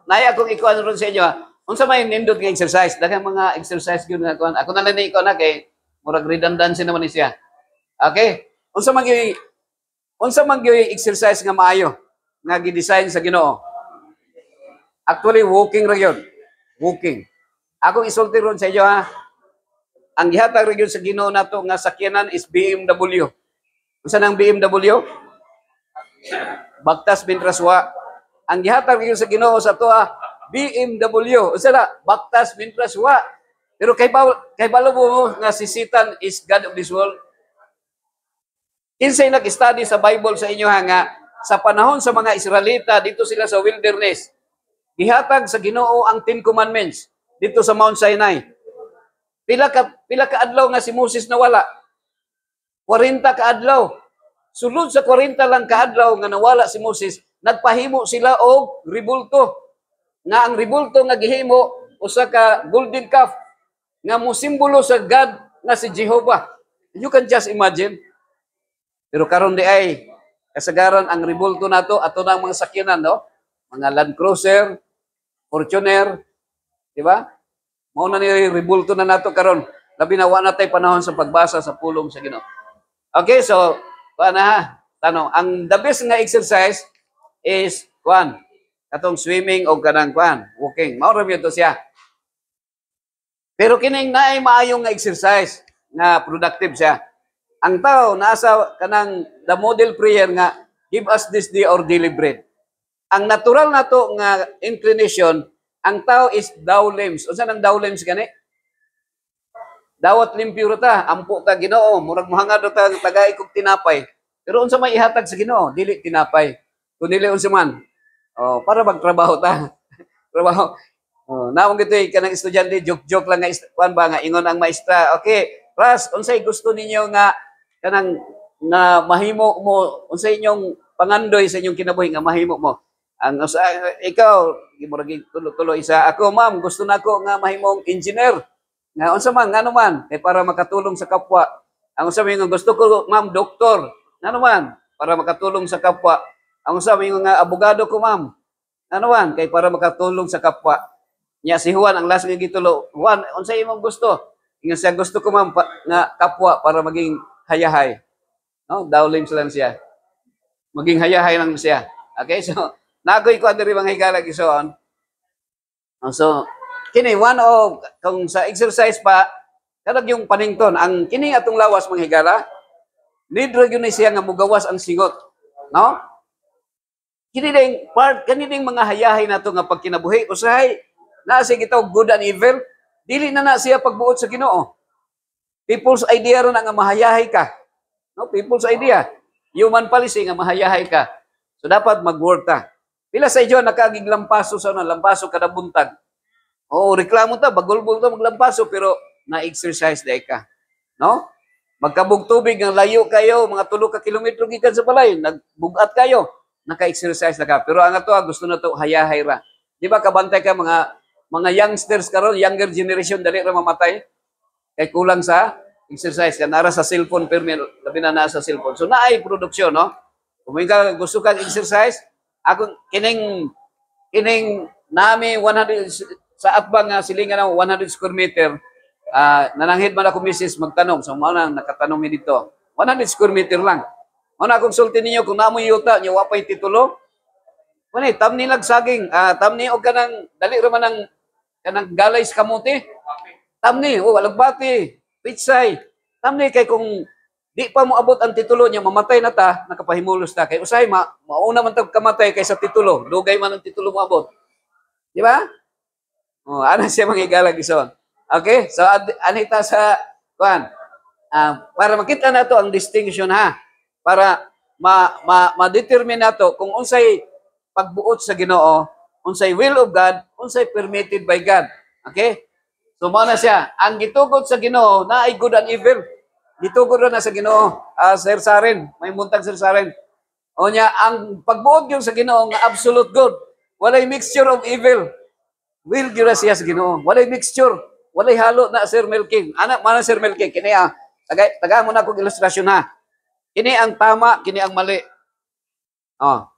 naya akong ikuan ron sa inyo ha. Unsa may nindot nga exercise? Daghang mga exercise gyud nga kuan. Ako na lang ni ikaw na kay murag redundancy naman ni siya. Okay? Unsa man gyud exercise nga maayo nga gi-design sa Ginoo? Actually walking ra gyud. Walking. Akong isulti ron sa inyo ha. Ang gihatag ra gyud sa Ginoo nato nga sakyanan is BMW. Unsa nang BMW? Baktas Bintraswa. Ang gihatag gyud sa Ginoo sa toa BMW. Unsa na? Baktas Bintraswa. Pero kay balo mo nga si Satan is God of this world. Kinsay nag-study sa Bible sa inyo ha nga sa panahon sa mga Israelita dito sila sa wilderness. Gihatag sa Ginoo ang 10 commandments dito sa Mount Sinai. Pila ka adlaw nga si Moses nawala? 40 ka adlaw. Sulod sa 40 lang ka adlaw nga nawala si Moses, nagpahimo sila og ribulto. Nga ang ribulto nga gihimo usa ka golden calf nga mosimbolo sa God nga si Jehovah. You can just imagine. Pero karon di ay kasagaran ang ribulto nato ato nang mga sakyanan, no? Mga Land Cruiser, Fortuner, di ba? Mao na ni ribulto na nato karon. Labi na wa na tay panahon sa pagbasa sa pulong sa Ginoo. Okay, so paano ha? Tanong, ang the best nga exercise is katong swimming o kanang walking. Mao ra to siya. Pero kining naay maayong nga exercise nga productive siya. Ang tao nasa kanang the model prayer nga give us this day our daily bread. Ang natural nato nga inclination, ang tao is thou limbs. Unsa nang thou limbs gani? Dawat limpyo ta, ampo ta Ginoo, murag mohangad ta tagay kog tinapay. Pero unsa may ihatag sa Ginoo? Dili tinapay. Kun dili unsa man. Para magtrabaho ta. Trabaho. Naong gitoy kanang estudyante joke lang nga ingon ang maestra. Okay, Ras, unsay gusto ninyo nga kanang nga mahimo mo unsay inyong pangandoy sa inyong kinabuhi nga mahimo mo? Ang ikaw gimurag tulo isa. Ako ma'am, gusto nako nga mahimong engineer. Nga unsa man ngano man kay para makatulong sa kapwa. Ang unsa may gusto ko ma'am doktor. Ngano man para makatulong sa kapwa. Ang unsa may nga abogado ko ma'am. Ngano man kay para makatulong sa kapwa. Nya si Juan ang last nga gitulo. Juan, unsa imong gusto? Ingon siya gusto ko ma'am nga kapwa para maging hayahay. No, dawlim lang siya. Maging hayahay lang siya. Okay, so nagoy ko diri mga higala gison. So kini one of kung sa exercise pa kadag yung panington ang kini atong lawas mga higala need ra gyud siya nga mugawas ang singot, no? Kini ding mga hayahay nato nga pagkinabuhi usahay na siya gitaw good and evil, dili na siya pagbuot sa Ginoo. People's idea ron nga mahayahay ka. No, people's idea. Human policy nga mahayahay ka. So dapat mag-work ta. Pila sa inyo nakagig lampaso sa lampaso kada buntag. Reklamo ta, bagulbol ta maglampaso pero na-exercise day ka. No? Magkabog tubig ng layo kayo, mga 3 ka kilometro gikan sa balay, nagbugat kayo, naka-exercise na ka. Pero ang ato gusto na to hayahay ra. Di ba kabantay ka mga youngsters karon, younger generation dali ra mamatay kay kulang sa exercise ka nara sa cellphone permi labi na nasa cellphone. So naay produksyon, no? Kung ka gusto kang exercise, ako kining nami 100 sa atbang nga silingan ng 100 square meter. Nananghid man ako misis magtanong. So mao nang nakatanong mi dito. 100 square meter lang. Mao na akong sulti ninyo kung namoy yuta niyo wa pay titulo. Kani tamni lagsaging, tamni og kanang dali ra man ang kanang galay sa kamuti. Tamni, walagbati, pitsay. Tamni kay kung di pa mo abot ang titulo niya, mamatay na ta, nakapahimulos ta. Kay usay, mauna man tag kamatay kaysa titulo. Dugay man ang titulo mo abot. Di ba? Ano siya mga igalag ison. Okay? So, anita sa, para makita na to ang distinction ha. Para ma-determine na to kung unsay pagbuot sa Ginoo, unsay will of God, unsay permitted by God. Okay? So, mao na siya. Ang gitugod sa Ginoo na ay good and evil. Gitugod na sa Ginoo, Sir Saren, may muntag Sir Saren. O niya, ang pagbuot yun sa Ginoo nga absolute good. Walay mixture of evil. Will gyud siya sa Ginoo. Walay mixture, walay halo na Sir Melking. Anak mana Sir Melking kini taga mo na kog ilustrasyon ha. Kini ang tama, kini ang mali.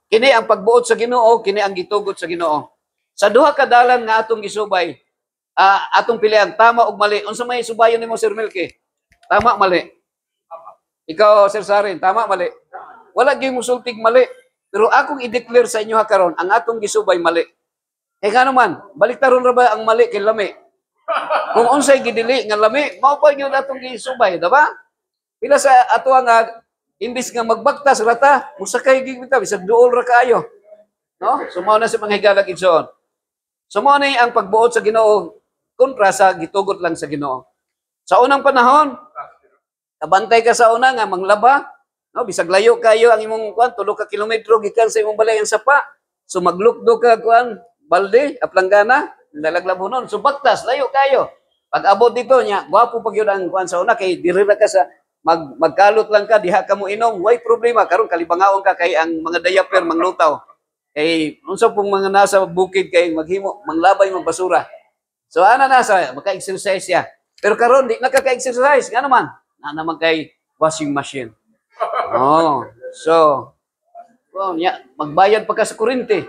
Kini ang pagbuot sa Ginoo, kini ang gitugot sa Ginoo. Sa duha ka dalan nga atong gisubay, atong pilihan tama ug mali. Unsa may subayon nimo Sir Milky? Tama mali. Ikaw Sir Sarin, tama mali. Wala gyud musultig mali. Pero akong i-declare sa inyo ha karon, ang atong gisubay mali. Eh nga naman, baliktaron ra ba ang mali kay lami? Kung unsay gidili nga lami, mao pa gyud atong gisubay, diba? Pila sa ato nga imbis nga magbaktas rata, musakay gyud ta bisag duol ra kaayo. No? So mao na sa mga higalag igsoon. So mao ni ang pagbuot sa Ginoo kontra sa gitugot lang sa Ginoo. Sa unang panahon, kabantay ka sa una nga manglaba, no, bisag layo kayo ang imong kuan 3 ka kilometro gikan sa imong balay ang sapa. So maglukdo ka kuan balde, aplanggana, dalaglabonon. So baktas layo kayo. Pag abot dito nya, gwapo pag yun ang kuan sa una kay diri ra ka sa magkalot lang ka diha ka mo inom, way problema karon kalibangaon ka kay ang mga diaper manglutaw. Kay unsa pong mga nasa bukid kay maghimo manglabay ng basura. So ana nasa maka-exercise siya. Pero karon di nakaka-exercise nga naman. Na naman kay washing machine. Oh, so magbayad pa ka sa kuryente.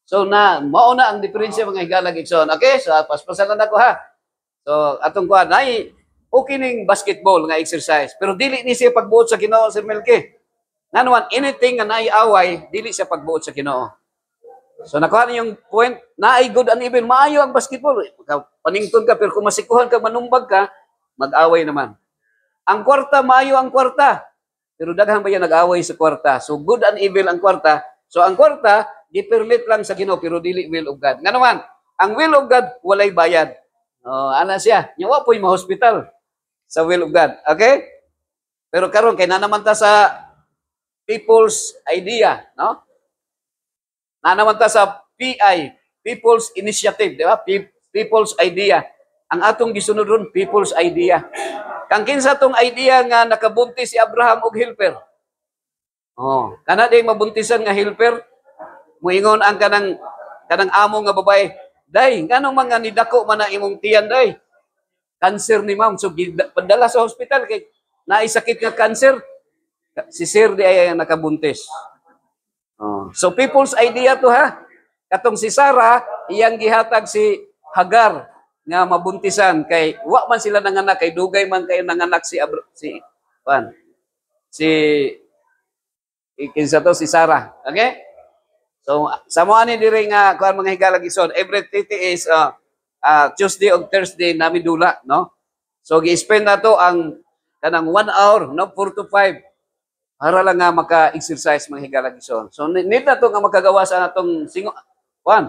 So mao na ang diferensya mga higalag igsoon. Okay? So paspasalan ako ha. So atong kuan nay okay ning basketball nga exercise. Pero dili ni siya pagbuot sa Ginoo Sir Melky. Nga naman anything nga naiaway dili siya pagbuot sa Ginoo. So nakuha niyo yung point, naay good and evil, maayo ang basketball. Panington ka pero kung masikuhan ka, manumbag ka, mag-away naman. Ang kwarta, maayo ang kwarta. Pero daghan ba yan nag-away sa kwarta? So good and evil ang kwarta. So ang kwarta, di-permit lang sa Ginoo pero dili will of God. Nga naman, ang will of God, walay bayad. Ana siya, nyawa po yung hospital sa will of God. Okay? Pero karon kay na naman ta sa people's idea, no? Na naman ta sa PI, People's Initiative, di ba? People's Idea. Ang atong gisunod ron, People's Idea. Kang kinsa tong idea nga nakabuntis si Abraham og helper. Oh, kana day mabuntisan nga helper, muingon ang kanang amo nga babae, day, nganong mga nidako man na imong tiyan day? Cancer ni ma'am, so padala sa hospital kay naisakit nga cancer. Si Sir di ay nakabuntis. Oh. So people's idea to ha. Katong si Sarah, iyang gihatag si Hagar nga mabuntisan kay wa man sila nanganak kay dugay man kayo nanganak si kinsa to si Sarah. Okay? So sa mo ani diri nga kuan mga higalag ison, every titi is Tuesday o Thursday namin dula, no? So gi-spend nato ang kanang 1 hour, no, 4 to 5 para lang nga maka-exercise mga higalag ison. So need na to nga makagawa sa atong singot. Kuan,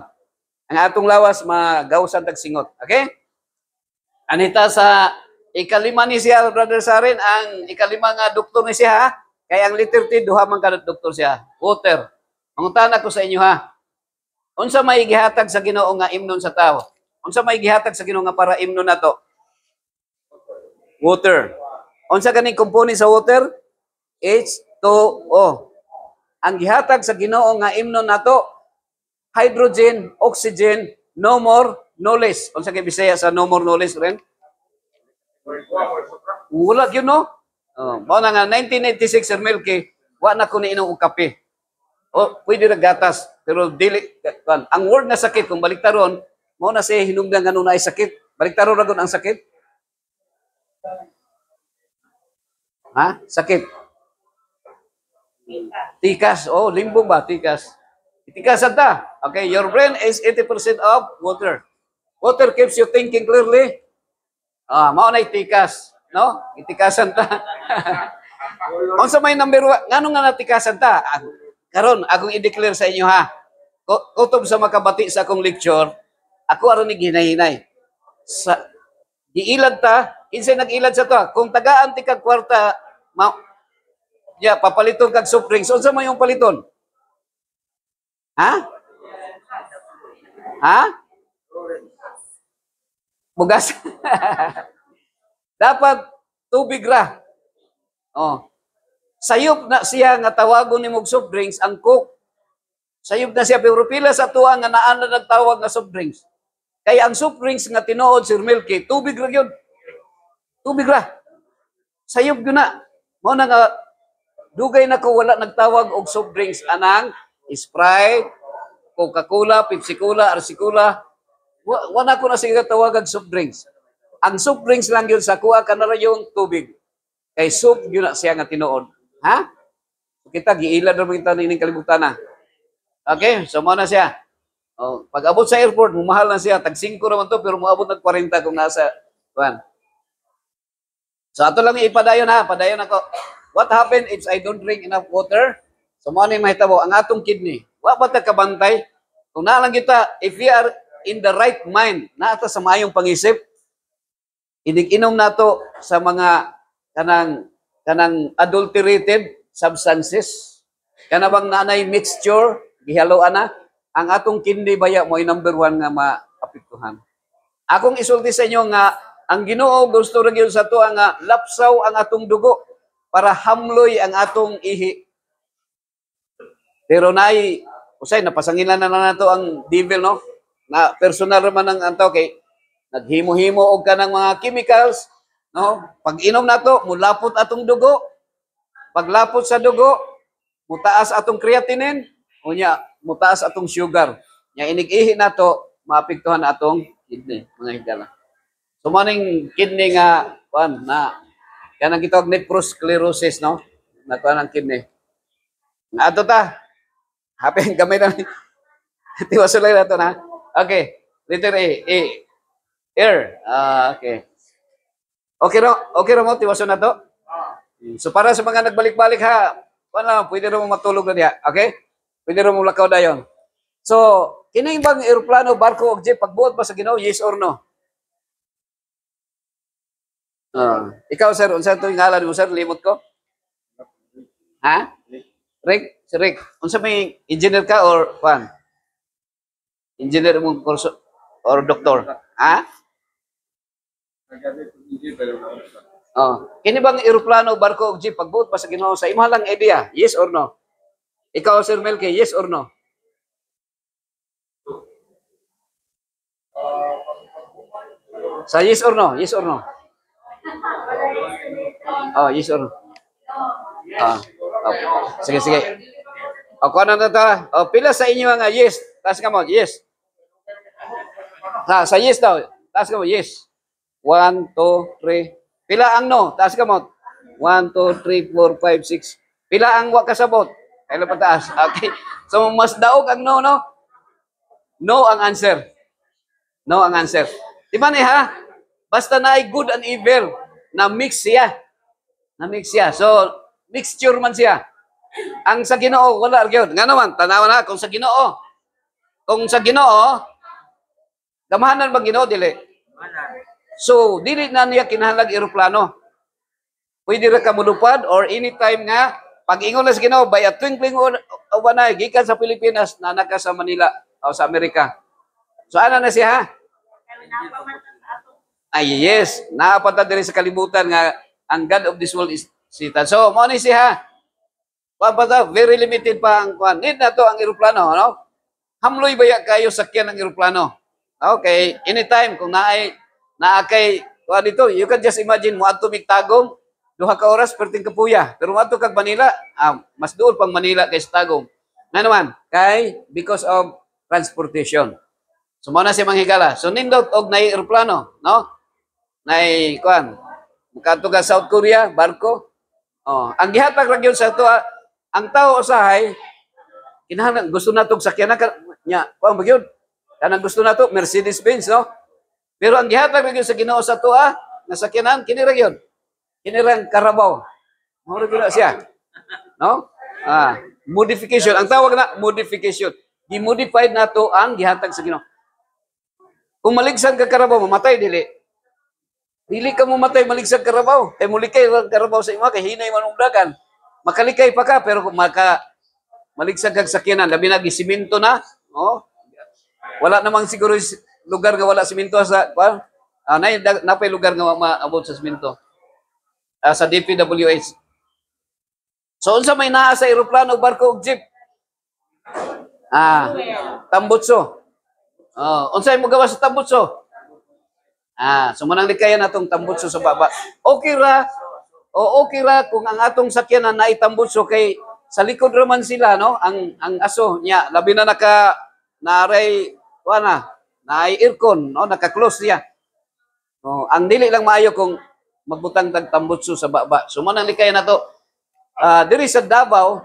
ang atong lawas magawasan tag singot. Okay? Anita sa ikalima ni siya, Brother Sarin, ang ikalima nga doktor ni siya, ha? Kaya ang letter T, duha man ka doktor siya. Water. Manguntahan ako sa inyo, ha? Unsa may gihatag sa Ginoo nga imnon sa tao? Unsa may gihatag sa Ginoo nga para imnon nato? Water. Unsa ganing component sa water? H2O. Ang gihatag sa Ginoo nga imnon nato, hydrogen, oxygen, no more, no less. Unsa kay Bisaya sa no more, no less ren? Wala yun, no? Mao na nga 1996 Sir Melky, wa na ko niinom og kape. O pwede ra gatas, pero dili kan. Ang word na sakit kung baliktaron, mao na siya hinungdan nga ay sakit. Baliktaron ra gud ang sakit. Ha? Sakit. Tikas. Oh, limbong ba? Tikas. Itikasan ta. Okay, your brain is 80% of water. Water keeps you thinking clearly. Mao na itikas, no? Itikasan ta. Unsa may number 1? Ngano nga natikasan ta? Karon akong i-declare sa inyo ha. Kutob sa makabati sa akong lecture, ako aron ni ginahinay. Sa giilad ta, kinsay nag-ilad sa to? Kung tagaan ti kag kwarta, papaliton kag soft drinks. Unsa may yung paliton? Ha? Ha? Bugas. Dapat tubig ra. Oh. Sayop na siya nga tawagon ni mog soft drinks ang Coke. Sayop na siya pero pila sa tuwa nga naa na nagtawag nga soft drinks. Kaya ang soft drinks nga tinuod Sir Milky, tubig ra gyud. Tubig ra. Sayop gyud na. Mao na nga dugay na ko wala nagtawag og soft drinks anang Sprite, Coca-Cola, Pepsi-Cola, RC-Cola. Wala ko na siya tawagag soft drinks. Ang soft drinks lang yun sa kuha ka na yung tubig. Kay soup yun na siya nga tinuod. Ha? Kita, giilad naman kita nining kalibutan na. Okay, so mo na siya. Oh, pag abot sa airport, mahal na siya. Tag 5 naman to, pero maabot ng 40 kung nasa. Kuan. So ato lang ipadayon ha, padayon ako. What happen if I don't drink enough water? So mo na yung mahitabo, ang atong kidney. Wa ba ta kabantay? Kung na lang kita, if we are in the right mind, naata sa mayong pangisip, inig-inom nato sa mga kanang adulterated substances, kanabang nanay mixture, gihaloan na, ang atong kidney baya mo ay number 1 nga maapektuhan. Akong isulti sa inyo nga, ang Ginoo gusto ra gyud sa to nga lapsaw ang atong dugo para hamloy ang atong ihi. Pero usay napasangilan na nato ang devil, no? Na personal man ang anto kay naghimo-himo og kanang mga chemicals, no? Pag inom nato, mulapot atong dugo. Paglapot sa dugo, mutaas atong creatinine, unya mutaas atong sugar. Nya inig-ihi nato, maapektuhan atong kidney, mga higala. So maning kidney nga na kanang gitawag nephrosclerosis, no? Nakuha ng kidney. Nga ato ta. Happy gamay na. Tiwasulay na to na. Okay. Letter A. Air. Okay. Okay mo, tiwaso na to? So para sa mga nagbalik-balik ha, pwede rin mo matulog na diya. Okay? Pwede rin mo lakaw na yun. So, kining bang aeroplano, barko, o jeep, pagbuot ba sa Ginoo, yes or no? Ikaw, sir, unsa ito yung ngalan mo, sir? Limot ko? Ha? Rick? Si Rick. Unsa may engineer ka or fan? Engineer mo kurso or doktor? Ha? Kini bang eroplano, barko, o jeep, pagbuot pa sa Ginoo sa imo lang idea, yes or no? Ikaw, Sir Melke, yes or no? Sa yes or no? Yes or no? Yes or no? Sige. Kung ano na ta? Pila sa inyo nga yes? Taas ka mo, yes. Sa yes daw. Taas ka mo, yes. 1, 2, 3. Pila ang no? Taas ka mo. 1, 2, 3, 4, 5, 6. Pila ang wa kasabot? Kailan pa taas? Okay. So, mas daog ang no, no? No ang answer. No ang answer. Di ba ni ha? Basta na ay good and evil, na mix siya. So, mixture man siya. Ang sa Ginoo, wala gyud. Nga naman, tanawa na, kung sa Ginoo, gamahanan ba Ginoo, dili? So, dili na niya kinahanglan eroplano. Pwede ra ka mulupad or anytime nga, pag ingon na sa Ginoo, by a twinkling of an eye, gikan sa Pilipinas, nanaka sa Manila o sa Amerika. So, ano na siya, ha? Ay, yes. Naapata din sa kalibutan nga ang God of this world is Satan. So, mo ni siya. Very limited pa ang kuan. Need na to ang eroplano, no? Hamloy baya kayo sakyan ng eroplano. Okay, anytime kung naakay kuan dito, you can just imagine mo adto Tagum, 2 ka oras perting Kapuya. Pero mo adto kag Manila, mas duol pang Manila kay Tagum. Nga naman, because of transportation. So mo na si manghigala. So nindot og nay eroplano, no? Nay kuan kadto ka South Korea barko. Ang gihatag ra gyud sa to ang tao usahay kinahanglan gusto natog sakyan nya kuan ba gyud kanang gusto nato Mercedes-Benz, no? Pero ang gihatag ra gyud sa Ginoo sa to nga sakyanan kini ra gyud kinirang Carabao mo ra gyud siya, no? Modification ang tawag na modification. Gi-modified nato ang gihatag sa Ginoo. Kung maligsan ka Carabao mamatay dili. Dili ka mo matay maligsan Carabao. Kay mulikay ang Carabao sa ima kay hinay man dagan. Makalikay pa ka pero kung maligsan kag sakyanan labi na gisemento na, wala namang siguro lugar nga wala semento sa napay lugar nga maabot sa semento. Sa DPWH. So unsa may naa sa eroplano, barko ug jeep? Tambutso. Unsay mo gawa sa tambutso? So manang likayan atong tambutso sa baba. Okay ra kung ang atong sakyanan na itambutso kay sa likod raman sila, no? Ang aso niya labi na naray naay aircon, no, naka-close siya. No, ang dili lang maayo kung magbutang tag tambutso sa baba. So man ang likay na to. Diri sa Davao,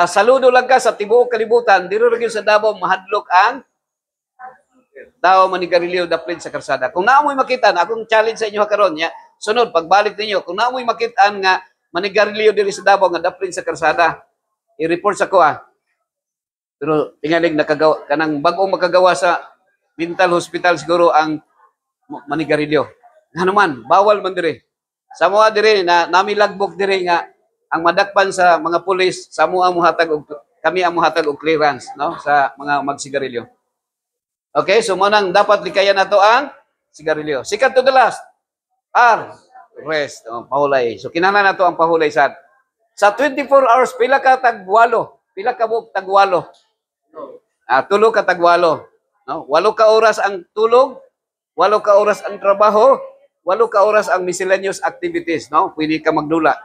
saludo lang ka sa tibuok kalibutan, diri ra gyud sa Davao mahadlok ang tao manigarilyo daplin sa karsada. Kung naamoy makita, akong challenge sa inyo karon nya, sunod pagbalik ninyo, kung naamoy makitaan nga manigarilyo diri sa Davao nga daplin sa karsada, i-report sa ko Pero tingalig nakagawa kanang bag-ong makagawa sa mental hospital siguro ang manigarilyo. Ano man, bawal man diri. Sa mga diri na namilagbok diri nga ang madakpan sa mga pulis sa kami ang muhatag og clearance, no, sa mga magsigarilyo. Okay, so manang dapat likayan nato ang sigarilyo. Second to the last, R, rest, pahulay. So kinahanglan nato ang pahulay sad. Sa 24 hours pila ka tagwalo, pila ka buok tagwalo. Tulo ka tagwalo, no? 8 ka oras ang tulog, 8 ka oras ang trabaho, 8 ka oras ang miscellaneous activities, no? Pwede ka magdula.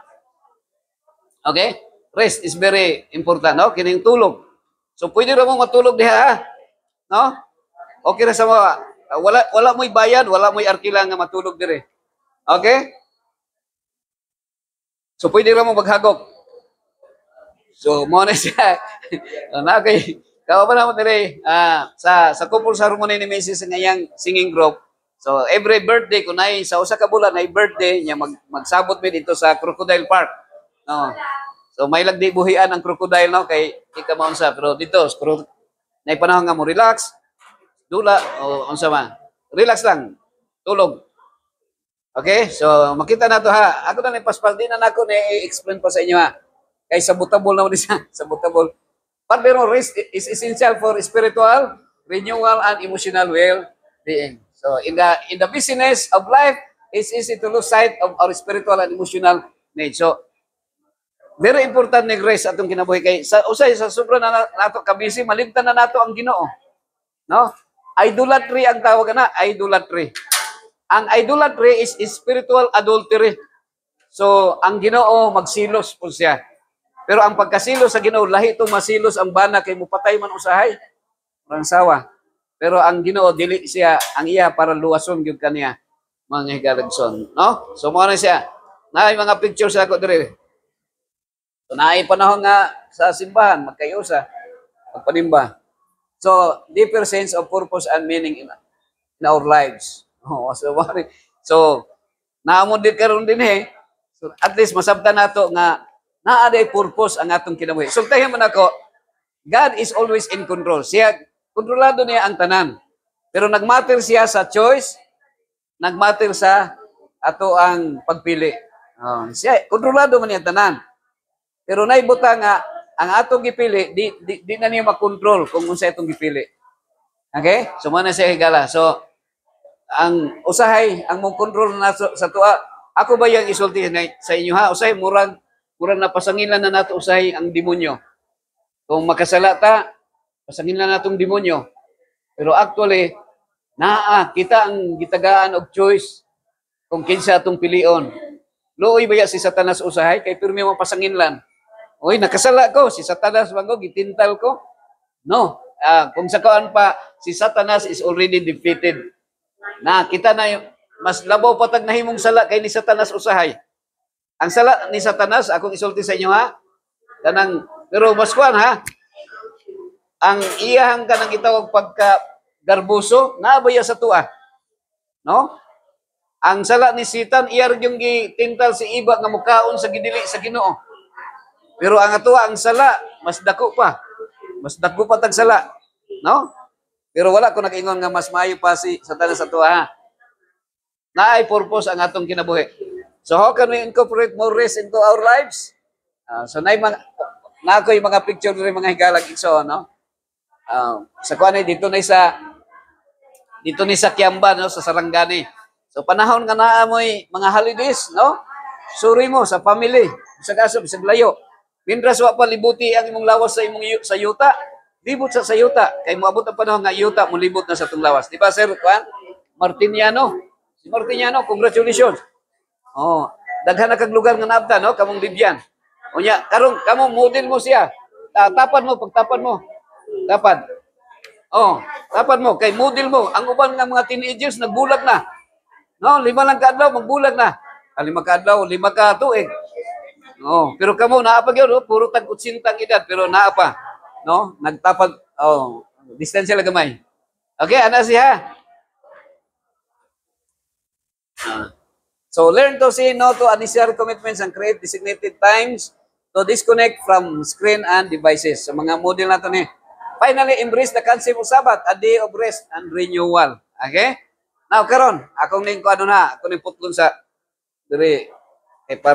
Okay? Rest is very important, no? Kining tulog. So pwede ra mo matulog diha, no? Okay ra sa mga wala mo'y bayad, wala mo'y arkila nga matulog dire. Okay? So pwede ra mo maghagok. So mo na siya. Na kay kawa pa naman dire sa couple ceremony ni Mrs. ngayang singing group. So every birthday kung nay sa usa ka bulan nay birthday niya magsabot mi dito sa Crocodile Park. No. So may lagdi buhian ang crocodile, no, kay ika maunsa pero dito nay panahon nga mo relax. Dula o unsa man. Relax lang. Tulog. Okay? So makita nato ha. Ako na paspal din na nako ni explain pa sa inyo ha. Kay sabotable na mo siya, sabotable. Pero rest is essential for spiritual renewal and emotional well-being. So in the business of life, it's easy to lose sight of our spiritual and emotional needs. So very important ni rest atong kinabuhi kay sa usay sa sobra na nato kabisi malimtan na nato ang Ginoo. No? Idolatry ang tawag na, idolatry. Ang idolatry is spiritual adultery. So, ang Ginoo magsilos po siya. Pero ang pagkasilos sa Ginoo, lahi itong masilos ang bana kay mupatay man usahay. Parang sawa. Pero ang Ginoo, dili siya, ang iya para luwason gyud kaniya. Mga higalagson. No? So, mga na siya. Naay mga pictures ako dire. So, naay panahon nga sa simbahan, magkayusa, magpanimba. So, deeper sense of purpose and meaning in our lives. So, naamon din karon din So, at least masabtan nato nga naaday purpose ang atong kinabuhi. So, tayo man ako, God is always in control. Siya, kontrolado niya ang tanan. Pero nagmatter siya sa choice, nagmatter sa ato ang pagpili. Siya, kontrolado man niya tanan. Pero naibuta nga, ang atong gipili, di na niya makontrol kung unsa itong gipili. Okay? So, muna siya higala. So, ang usahay, ang mong control na sa tuwa, ako ba yung isulti sa inyo ha? Usahay, murang napasangilan na nato usahay ang demonyo. Kung makasala ta, pasangilan na natong demonyo. Pero actually, kita ang gitagaan og choice kung kinsa atong pilion. Luoy ba si Satanas usahay? Kay pirmi mo pasanginlan. Uy, nakasala ko. Si Satanas bago, gitintal ko. No. Kung sakaan pa, si Satanas is already defeated. Na, kita na yung, mas labaw patag nahimong sala kay ni Satanas usahay. Ang sala ni Satanas, akong isulti sa inyo ha. Pero mas kuan ha. Ang iyahang ka nang itawag pagka garbuso, naabaya sa tuwa. No? Ang sala ni Satan, iyar yung gitintal si iba nga mukaon sa gidili sa Ginoo. Pero ang atuwa, ang sala, mas dako pa. Mas dako pa tag sala. No? Pero wala ko nag-ingon nga mas maayo pa si Satanas sa tuwa ha. Naay purpose ang atong kinabuhi. So how can we incorporate more rest into our lives? So na ako yung mga picture rin mga higalag iso, no? Sa kuan dito ni sa Kiamba, no, sa Sarangani. So panahon nga naamoy mga holidays, no? Suri mo sa family, sa kaso sa layo. Mindras wa pa libuti ang imong lawas sa imong sa yuta, libot sa yuta. Kay moabot ang panahon nga yuta mo libot na sa tong lawas. Di ba Sir Juan Martiniano? Si Martiniano, congratulations. Daghan na kag lugar nga naabtan, no? Kamong Libyan. Unya, karon kamong model mo siya. Tapad mo, pagtapad mo. Dapat. Oh, dapat mo kay model mo. Ang uban nga mga teenagers nagbulag na. No, 5 lang ka adlaw magbulag na. 5 ka adlaw, 5 ka tuig. Oh, pero kamo naa pa gyud, oh, puro tag 80 ang edad pero naa pa. No? Nagtapag distansya lang gamay. Okay, ana siya. So learn to say no to unnecessary commitments and create designated times to disconnect from screen and devices. So mga model nato ni. Finally, embrace the concept of Sabbath, a day of rest and renewal. Okay? Now, karon, akong ning ko ano na, akong ning putlon sa diri para